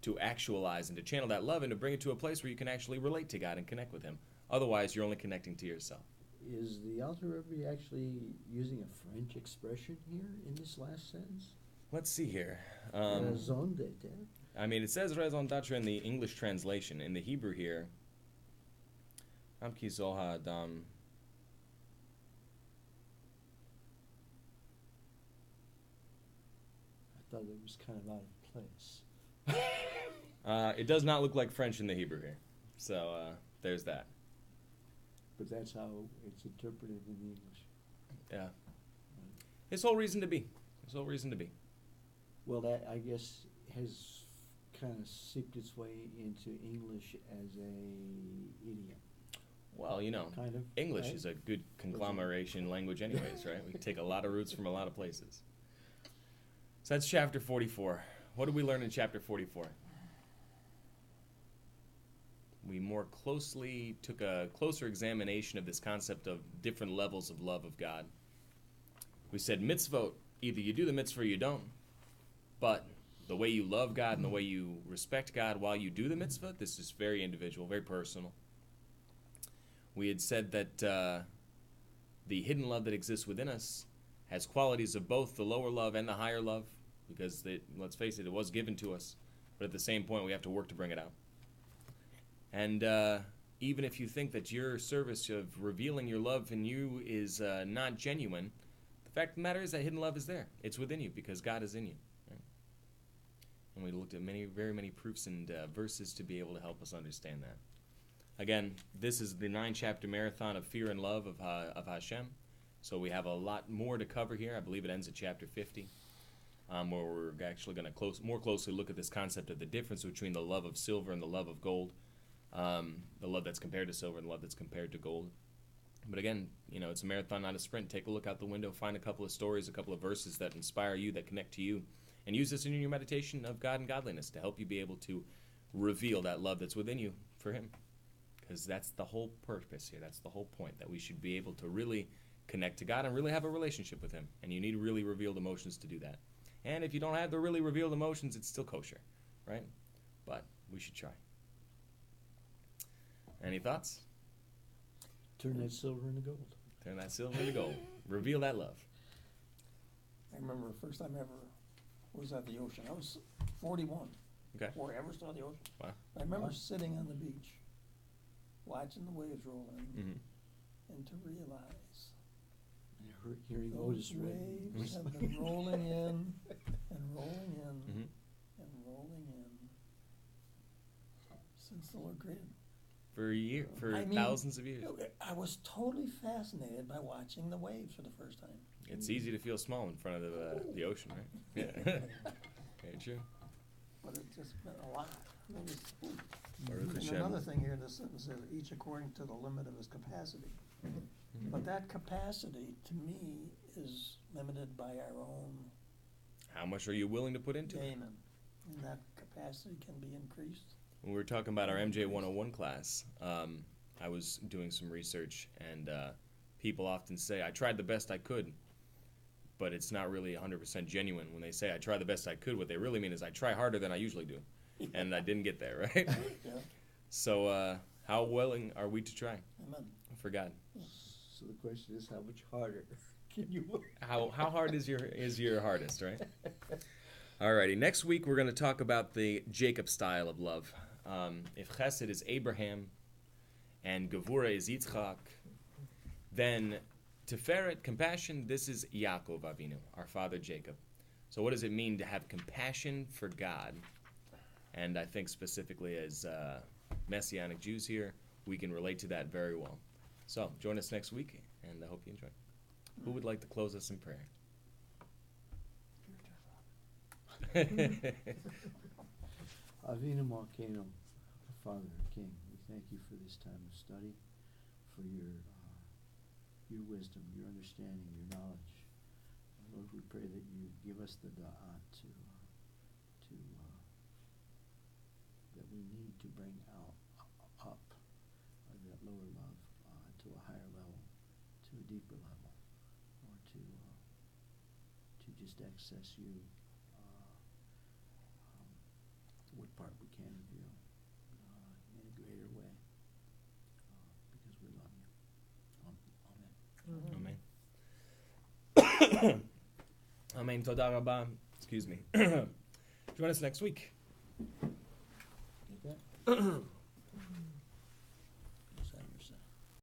to actualize and to channel that love and to bring it to a place where you can actually relate to God and connect with Him. Otherwise, you're only connecting to yourself. Is the Alter Rebbe actually using a French expression here in this last sentence? Let's see here. Raison d'être. I mean, it says raison d'être in the English translation. In the Hebrew here, Am ki zol ha'adam. I thought it was kind of out of place. It does not look like French in the Hebrew here. So there's that. But that's how it's interpreted in English. Yeah. His whole reason to be. His whole reason to be. Well, that, I guess, has kind of seeped its way into English as a idiom. Well, you know, Kind of, English right? is a good conglomeration language anyways, right? We take a lot of roots from a lot of places. So that's chapter 44. What did we learn in chapter 44? We more closely took a closer examination of this concept of different levels of love of God. We said mitzvot, either you do the mitzvah or you don't, but the way you love God and the way you respect God while you do the mitzvah, this is very individual, very personal. We had said that the hidden love that exists within us has qualities of both the lower love and the higher love, because let's face it, it was given to us, but at the same point we have to work to bring it out. And even if you think that your service of revealing your love in you is not genuine, the fact of the matter is that hidden love is there. It's within you because God is in you. Right? And we looked at very many proofs and verses to be able to help us understand that. Again, this is the 9-chapter marathon of fear and love of Hashem. So we have a lot more to cover here. I believe it ends at chapter 50, where we're actually going to more closely look at this concept of the difference between the love of silver and the love of gold, the love that's compared to silver and the love that's compared to gold. But again, you know, it's a marathon, not a sprint. Take a look out the window, find a couple of stories, a couple of verses that inspire you, that connect to you, and use this in your meditation of God and godliness to help you be able to reveal that love that's within you for Him. Because that's the whole purpose here. That's the whole point, that we should be able to really connect to God and really have a relationship with Him. And you need really revealed emotions to do that. And if you don't have the really revealed emotions, it's still kosher, right? But we should try. Any thoughts? Turn that silver into gold. Turn that silver into gold. Reveal that love. I remember the first time I ever was at the ocean. I was 41 Okay. before I ever saw the ocean. Wow. I remember Wow. sitting on the beach, watching the waves roll in, Mm-hmm. and to realize And hearing those Otis Redding. waves have been rolling in and rolling in Mm-hmm. and rolling in since the Lord created. For I mean, thousands of years. I was totally fascinated by watching the waves for the first time. It's easy to feel small in front of the ocean, right? Yeah. Very true. But it just meant a lot. It was, Baruch and Hashem. another thing here, the sentence says, each according to the limit of his capacity. Mhm. But that capacity, to me, is limited by our own How much are you willing to put into it? amen. And that capacity can be increased. When we were talking about our MJ 101 class, I was doing some research, and people often say, I tried the best I could, but it's not really 100% genuine. When they say, I tried the best I could, what they really mean is, I try harder than I usually do, and I didn't get there, right? Yeah, So how willing are we to try amen. for God? So the question is, how much harder can you work? How hard is your hardest, right? Alrighty, next week we're going to talk about the Jacob style of love. If Chesed is Abraham and Gevura is Yitzchak, then Tiferet, compassion, this is Yaakov Avinu, our father Jacob. So what does it mean to have compassion for God? And I think specifically as Messianic Jews here, we can relate to that very well. So join us next week, and I hope you enjoy. Who would like to close us in prayer? Avinu Malkeinu, our Father and King, we thank you for this time of study, for your wisdom, your understanding, your knowledge. Lord, we pray that you give us the da'at that we need to bring up that lower love to a higher level, to a deeper level, or to just access you. What part we can of you in a greater way, because we love you. Amen. Amen. Toda Rabba. Excuse me. Join us next week. Okay.